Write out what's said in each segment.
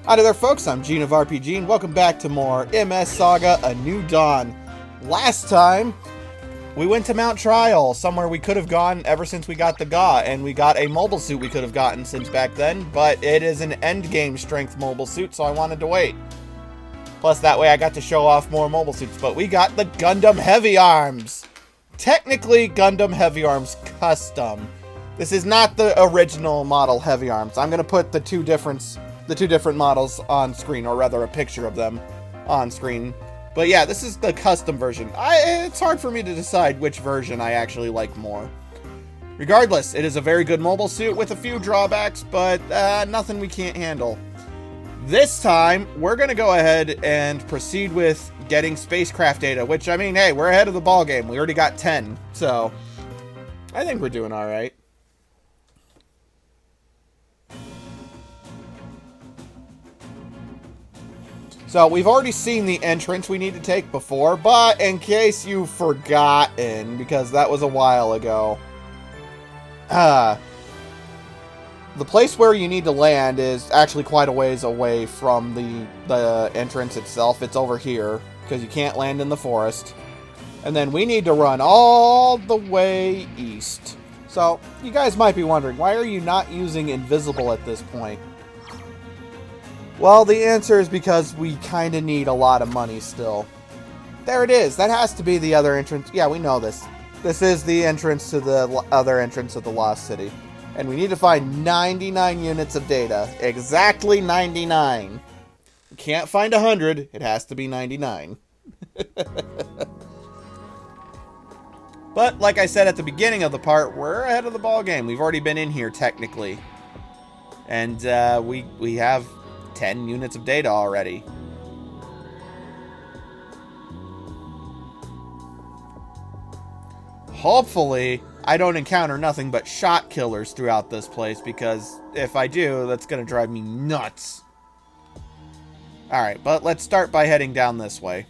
Hi there folks, I'm Gene of RPG and welcome back to more MS Saga, A New Dawn. Last time, we went to Mount Trial, somewhere we could have gone ever since we got the GA, and we got a mobile suit we could have gotten since back then, but it is an endgame strength mobile suit, so I wanted to wait. Plus that way I got to show off more mobile suits, but we got the Gundam Heavy Arms! Technically Gundam Heavy Arms Custom. This is not the original model Heavy Arms. I'm going to put the two different models on screen, or rather a picture of them on screen. But yeah, this is the custom version. It's hard for me to decide which version I actually like more. Regardless, it is a very good mobile suit with a few drawbacks, but nothing we can't handle. This time, we're going to go ahead and proceed with getting spacecraft data, which, I mean, hey, we're ahead of the ball game. We already got 10, so I think we're doing all right. So, we've already seen the entrance we need to take before, but in case you've forgotten, because that was a while ago, the place where you need to land is actually quite a ways away from the entrance itself. It's over here, because you can't land in the forest. And then we need to run all the way east. So, you guys might be wondering, why are you not using invisible at this point? Well, the answer is because we kind of need a lot of money still. There it is. That has to be the other entrance. Yeah, we know this. This is the entrance to the other entrance of the Lost City. And we need to find 99 units of data. Exactly 99. We can't find 100. It has to be 99. But, like I said at the beginning of the part, we're ahead of the ball game. We've already been in here, technically. And we have 10 units of data already. Hopefully, I don't encounter nothing but shot killers throughout this place, because if I do, that's going to drive me nuts. Alright, but let's start by heading down this way.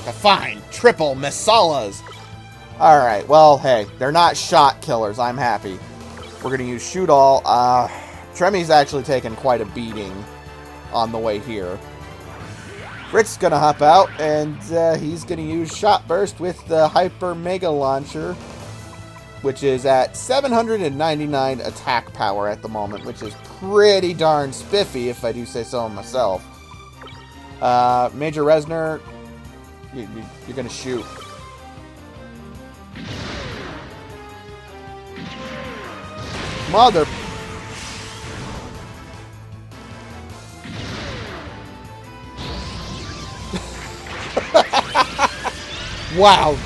To find triple Misalas. Alright, well, hey, they're not shot killers. I'm happy. We're going to use shoot all. Tremi's actually taken quite a beating on the way here. Fritz going to hop out, and he's going to use shot burst with the Hyper Mega Launcher, which is at 799 attack power at the moment, which is pretty darn spiffy, if I do say so myself. Major Resner, you're going to shoot. Mother... Wow.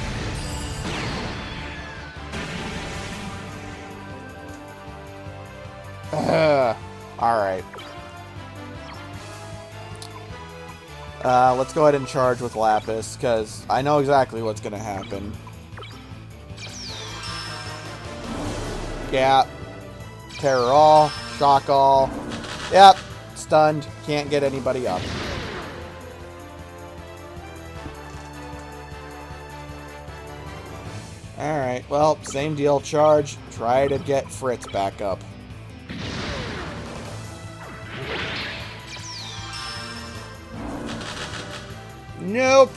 Alright. Let's go ahead and charge with Lapis, because I know exactly what's going to happen. Yeah. Terror all. Shock all. Yep. Stunned. Can't get anybody up. Alright, well, same deal. Charge. Try to get Fritz back up. Nope.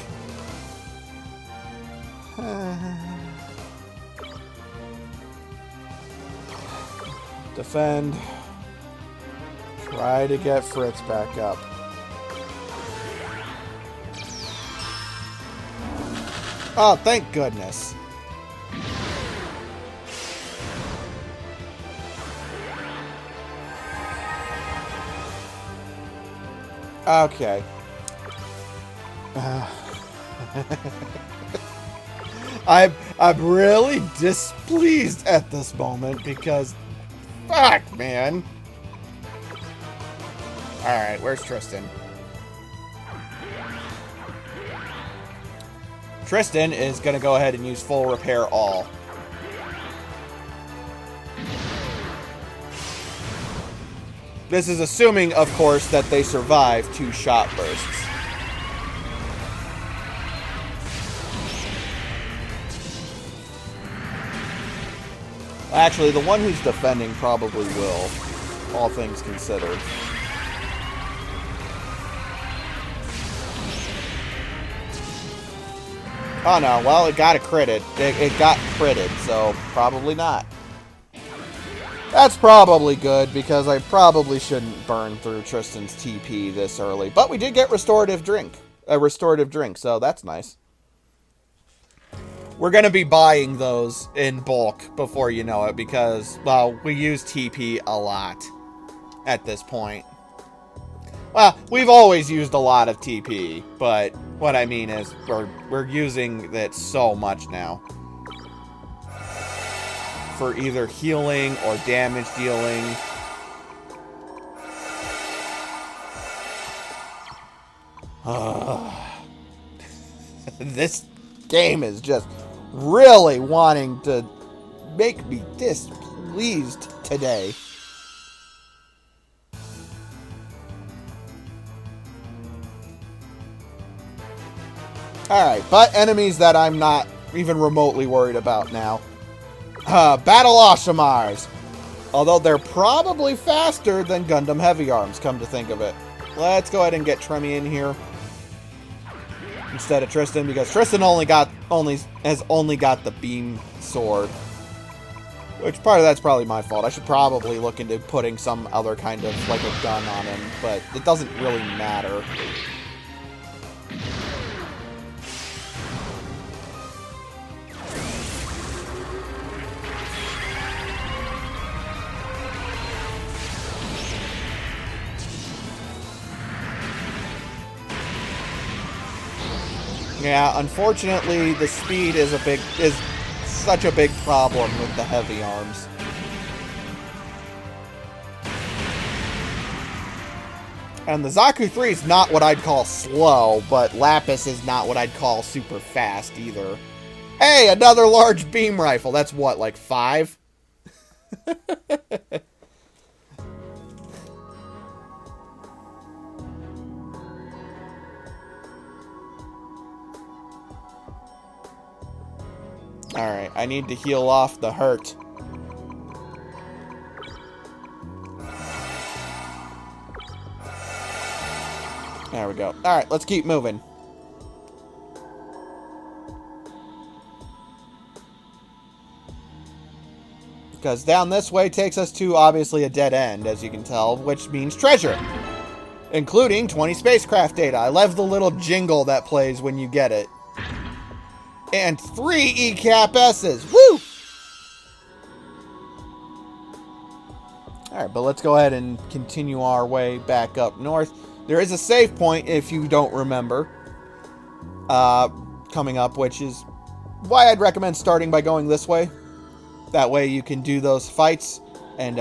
Defend. Try to get Fritz back up. Oh, thank goodness. Okay. I'm really displeased at this moment because, fuck, man. Alright, where's Tristan? Tristan is going to go ahead and use full repair all. This is assuming, of course, that they survive 2 shot bursts. Actually, the one who's defending probably will, all things considered. Oh no, well, it got a critted. It got critted, so probably not. That's probably good, because I probably shouldn't burn through Tristan's TP this early. But we did get a restorative drink, so that's nice. We're going to be buying those in bulk before you know it, because, well, we use TP a lot at this point. Well, we've always used a lot of TP, but what I mean is we're using it so much now. For either healing or damage dealing. This game is just really wanting to make me displeased today. Alright, but enemies that I'm not even remotely worried about now. Battle Oshamars. Although they're probably faster than Gundam Heavy Arms, come to think of it. Let's go ahead and get Tremmy in here instead of Tristan, because Tristan has only got the beam sword. Which part of that's probably my fault. I should probably look into putting some other kind of, like, a gun on him, but it doesn't really matter. Yeah, unfortunately, the speed is such a big problem with the heavy arms. And the Zaku 3 is not what I'd call slow, but Lapis is not what I'd call super fast either. Hey, another large beam rifle. That's what, like 5? Alright, I need to heal off the hurt. There we go. Alright, let's keep moving. Because down this way takes us to, obviously, a dead end, as you can tell, which means treasure. Including 20 spacecraft data. I love the little jingle that plays when you get it. And 3 ECAP S's. Woo! Alright, but let's go ahead and continue our way back up north. There is a save point, if you don't remember, coming up, which is why I'd recommend starting by going this way. That way you can do those fights and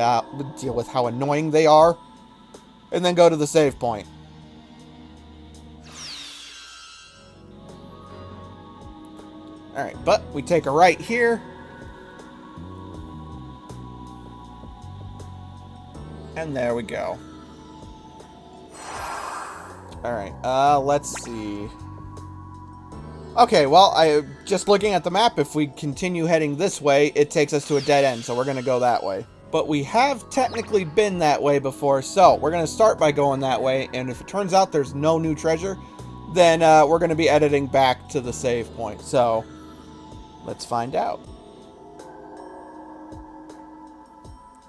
deal with how annoying they are. And then go to the save point. Alright, but we take a right here. And there we go. Alright, let's see. Okay, well, just looking at the map, if we continue heading this way, it takes us to a dead end, so we're going to go that way. But we have technically been that way before, so we're going to start by going that way, and if it turns out there's no new treasure, then we're going to be editing back to the save point, so let's find out.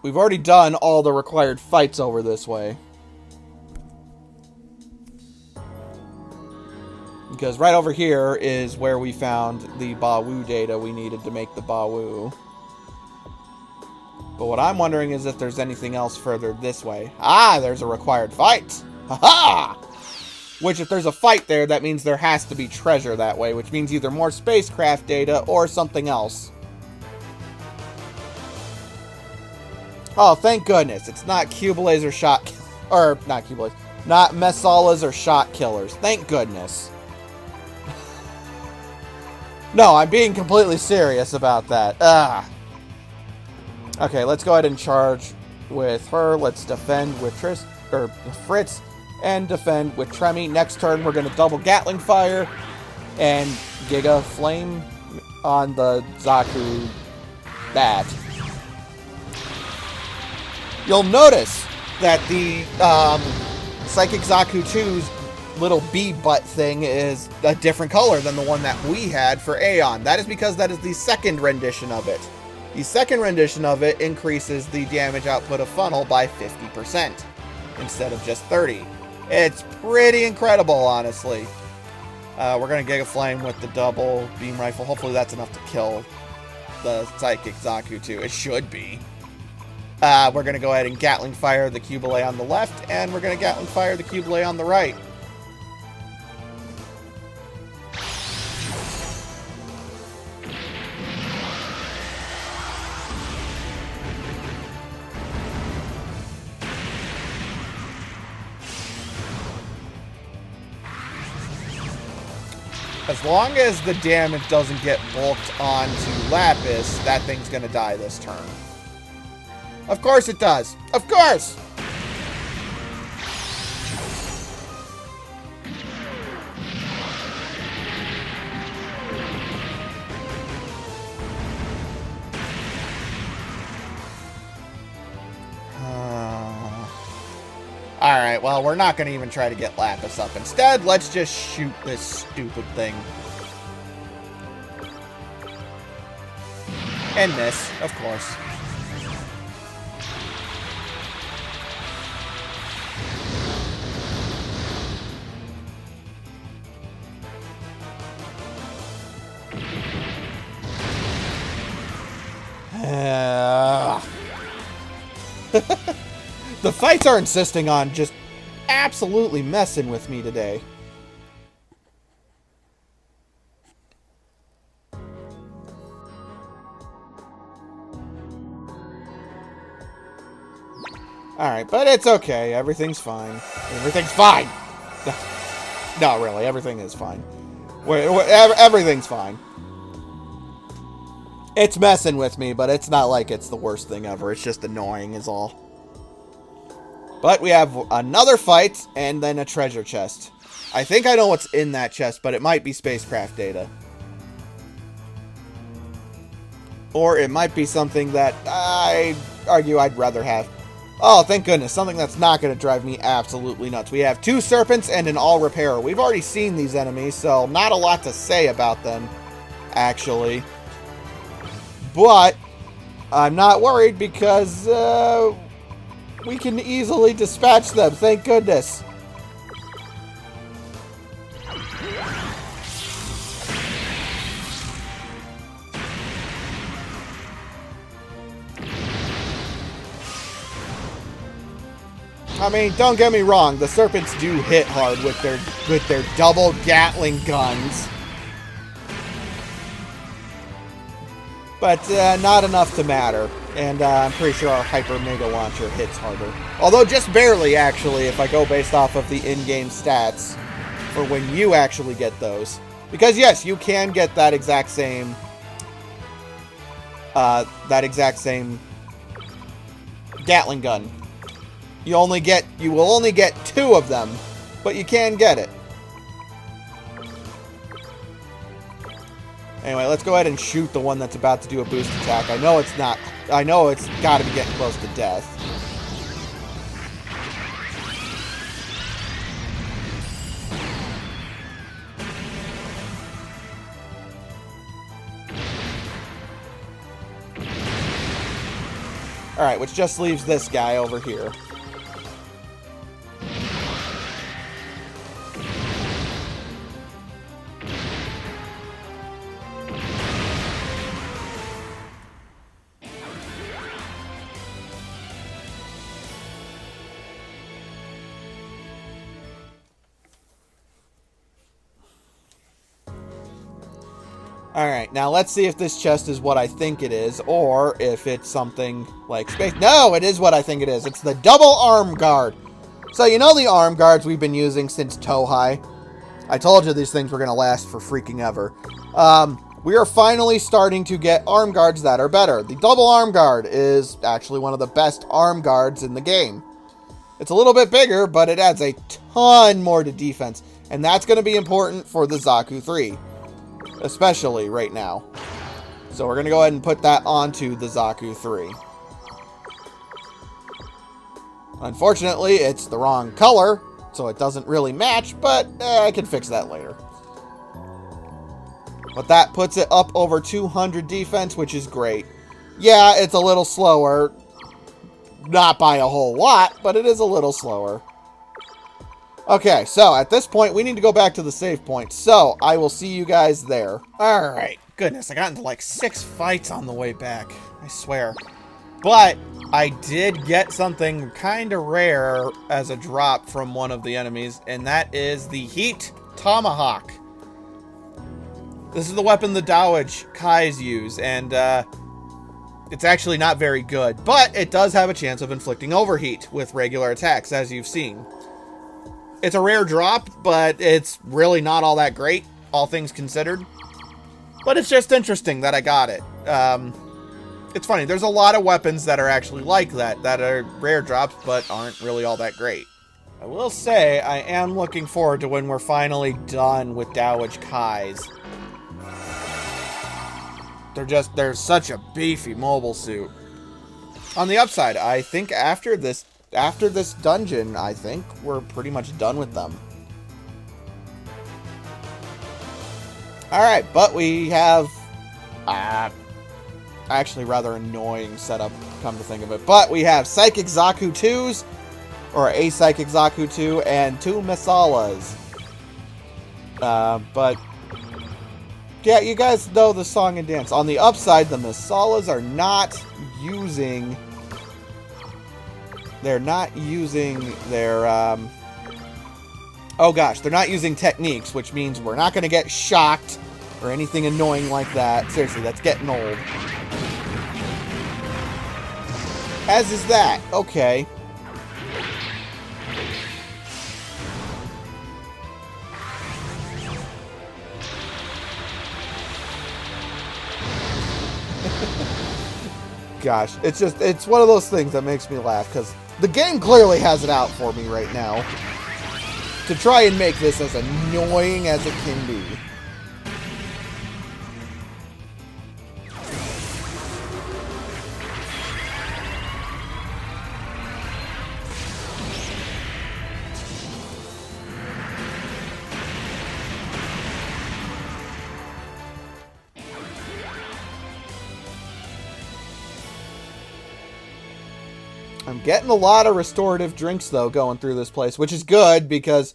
We've already done all the required fights over this way. Because right over here is where we found the Bawu data we needed to make the Bawu. But what I'm wondering is if there's anything else further this way. Ah, there's a required fight! Ha-ha! Which, if there's a fight there, that means there has to be treasure that way, which means either more spacecraft data or something else. Oh, thank goodness. It's not Cubelays or shot... Or, not Cubelays. Not Messalas or shot killers. Thank goodness. No, I'm being completely serious about that. Ah. Okay, let's go ahead and charge with her. Let's defend with Fritz. And defend with Tremmy. Next turn, we're going to double Gatling fire and Giga Flame on the Zaku bat. you'll notice that the Psychic Zaku 2's little bee butt thing is a different color than the one that we had for Aeon. That is because that is the second rendition of it. The second rendition of it increases the damage output of Funnel by 50% instead of just 30. It's pretty incredible, honestly. We're going to Giga Flame with the double beam rifle. Hopefully that's enough to kill the Psychic Zaku 2. It should be. We're going to go ahead and Gatling fire the Cubile on the left, and we're going to Gatling fire the Cubile on the right. As long as the damage doesn't get bulked onto Lapis, that thing's going to die this turn. Of course it does. Of course! Alright, well, we're not going to even try to get Lapis up. Instead, let's just shoot this stupid thing. And miss, of course. The fights are insisting on just absolutely messing with me today. Alright, but it's okay. Everything's fine. Everything's fine! No, really, everything is fine. Everything's fine. It's messing with me, but it's not like it's the worst thing ever. It's just annoying is all. But we have another fight, and then a treasure chest. I think I know what's in that chest, but it might be spacecraft data. Or it might be something that I argue I'd rather have. Oh, thank goodness. Something that's not going to drive me absolutely nuts. We have 2 serpents and an all-repairer. We've already seen these enemies, so not a lot to say about them, actually. But I'm not worried because we can easily dispatch them, thank goodness. I mean, don't get me wrong, the serpents do hit hard with their double Gatling guns. But not enough to matter. And I'm pretty sure our Hyper Mega Launcher hits harder. Although just barely, actually, if I go based off of the in-game stats for when you actually get those. Because yes, you can get that exact same Gatling gun. You will only get 2 of them, but you can get it. Anyway, let's go ahead and shoot the one that's about to do a boost attack. I know it's got to be getting close to death. Alright, which just leaves this guy over here. Alright, now let's see if this chest is what I think it is, or if it's something like space. No, it is what I think it is. It's the double arm guard. So you know the arm guards we've been using since Tohai? I told you these things were going to last for freaking ever. We are finally starting to get arm guards that are better. The double arm guard is actually one of the best arm guards in the game. It's a little bit bigger, but it adds a ton more to defense. And that's going to be important for the Zaku 3. Especially right now. So we're going to go ahead and put that onto the Zaku 3. Unfortunately, it's the wrong color, so it doesn't really match, but I can fix that later. But that puts it up over 200 defense, which is great. Yeah, it's a little slower. Not by a whole lot, but it is a little slower. Okay, so at this point, we need to go back to the save point. So, I will see you guys there. Alright, goodness, I got into like 6 fights on the way back. I swear. But, I did get something kind of rare as a drop from one of the enemies, and that is the Heat Tomahawk. This is the weapon the Dowage Kais use, and it's actually not very good, but it does have a chance of inflicting overheat with regular attacks, as you've seen. It's a rare drop, but it's really not all that great, all things considered. But it's just interesting that I got it. It's funny, there's a lot of weapons that are actually like that are rare drops, but aren't really all that great. I will say, I am looking forward to when we're finally done with Dowage Kais. They're such a beefy mobile suit. On the upside, I think after this dungeon, I think we're pretty much done with them. Alright, but we have actually rather annoying setup, come to think of it. But we have Psychic Zaku 2s, or a Psychic Zaku 2, and 2 Masalas. But yeah, you guys know the song and dance. On the upside, the Masalas are not using... They're not using their... oh gosh, they're not using techniques, which means we're not going to get shocked or anything annoying like that. Seriously, that's getting old. As is that. Okay. Gosh, it's one of those things that makes me laugh, because the game clearly has it out for me right now to try and make this as annoying as it can be. I'm getting a lot of restorative drinks, though, going through this place, which is good, because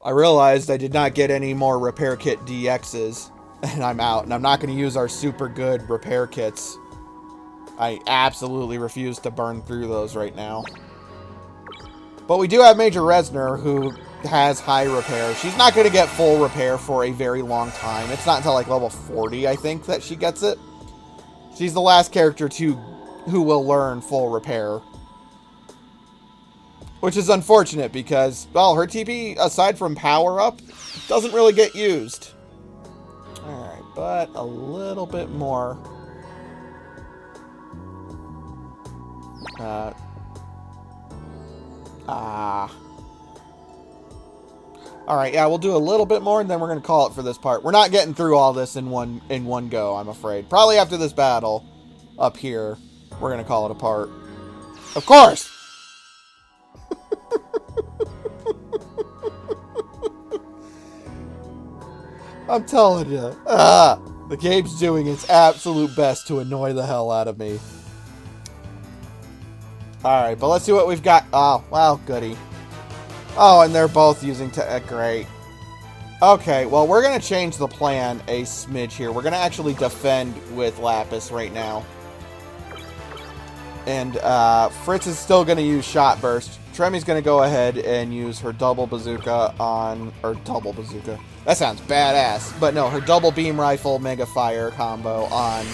I realized I did not get any more repair kit DXs, and I'm out, and I'm not going to use our super good repair kits. I absolutely refuse to burn through those right now. But we do have Major Resner, who has high repair. She's not going to get full repair for a very long time. It's not until, like, level 40, I think, that she gets it. She's the last character who will learn full repair. Which is unfortunate because, well, her TP, aside from power up, doesn't really get used. Alright, but a little bit more. Alright, yeah, we'll do a little bit more and then we're going to call it for this part. We're not getting through all this in one go, I'm afraid. Probably after this battle up here, we're going to call it a part. Of course! I'm telling you. The game's doing its absolute best to annoy the hell out of me. Alright, but let's see what we've got. Oh, well, goody. Oh, and they're both using great. Okay, well, we're going to change the plan a smidge here. We're going to actually defend with Lapis right now. And Fritz is still going to use Shot Burst. Tremi's going to go ahead and use her double bazooka on... Or double bazooka. That sounds badass. But no, her double beam rifle mega fire combo on...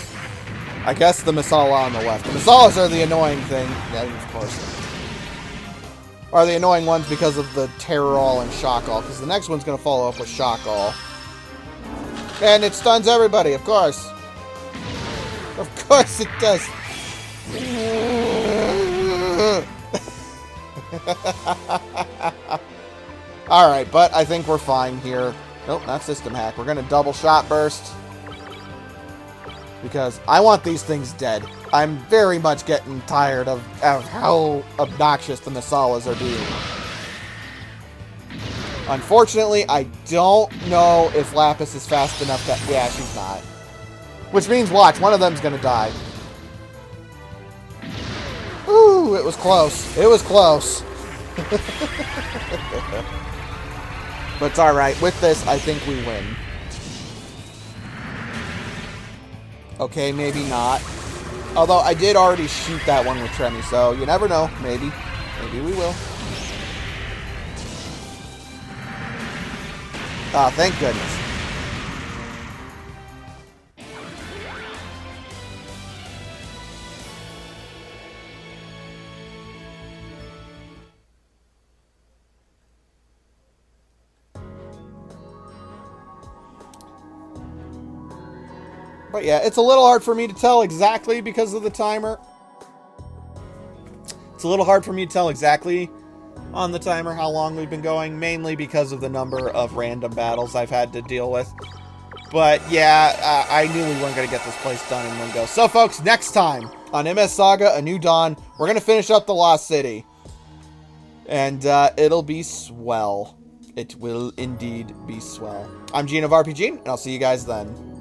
I guess the Masala on the left. The Masalas are the annoying thing. Yeah, of course. Are the annoying ones because of the Terror All and Shock All. Because the next one's going to follow up with Shock All. And it stuns everybody, of course. Of course it does. Alright, but I think we're fine here. Nope, not system hack. We're going to double shot burst. Because I want these things dead. I'm very much getting tired of how obnoxious the Masalas are being. Unfortunately, I don't know if Lapis is fast enough that... Yeah, she's not. Which means, watch, one of them's gonna die. Ooh, it was close. It was close. But it's alright. With this, I think we win. Okay, maybe not. Although, I did already shoot that one with Tremy, so you never know. Maybe. Maybe we will. Ah, thank goodness. But yeah, it's a little hard for me to tell exactly because of the timer. It's a little hard for me to tell exactly on the timer how long we've been going, mainly because of the number of random battles I've had to deal with. But yeah, I knew we weren't going to get this place done in one go. So folks, next time on MS Saga, A New Dawn, we're going to finish up the Lost City. And it'll be swell. It will indeed be swell. I'm Gene of RPG, and I'll see you guys then.